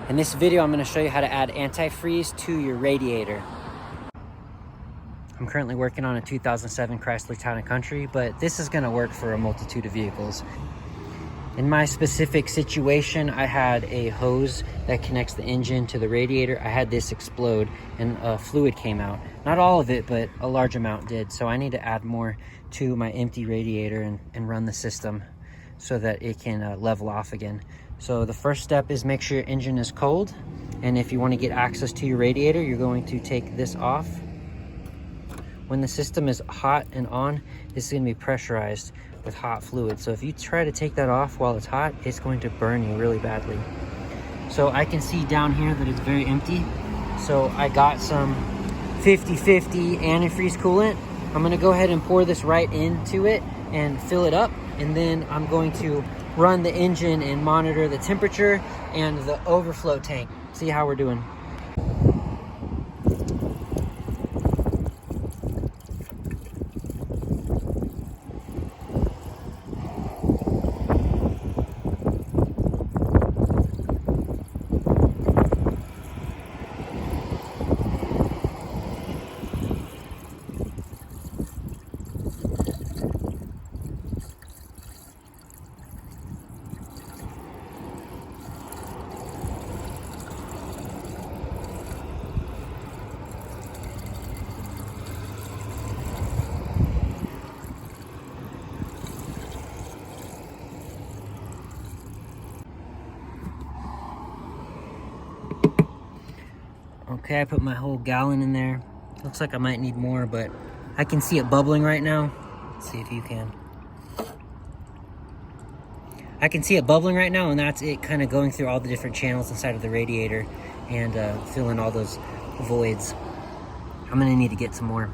In this video, I'm going to show you how to add antifreeze to your radiator. I'm currently working on a 2007 Chrysler Town & Country, but this is going to work for a multitude of vehicles. In my specific situation, I had a hose that connects the engine to the radiator. I had this explode and fluid came out. Not all of it, but a large amount did. So I need to add more to my empty radiator and run the system so that it can level off again. So the first step is make sure your engine is cold. And if you want to get access to your radiator, you're going to take this off. When the system is hot and on, this is going to be pressurized with hot fluid. So if you try to take that off while it's hot, it's going to burn you really badly. So I can see down here that it's very empty. So I got some 50/50 antifreeze coolant. I'm going to go ahead and pour this right into it and fill it up. And then I'm going to run the engine and monitor the temperature and the overflow tank. See how we're doing. Okay, I put my whole gallon in there. Looks like I might need more, but I can see it bubbling right now. Let's see if you can. I can see it bubbling right now, and that's it kind of going through all the different channels inside of the radiator and filling all those voids. I'm gonna need to get some more.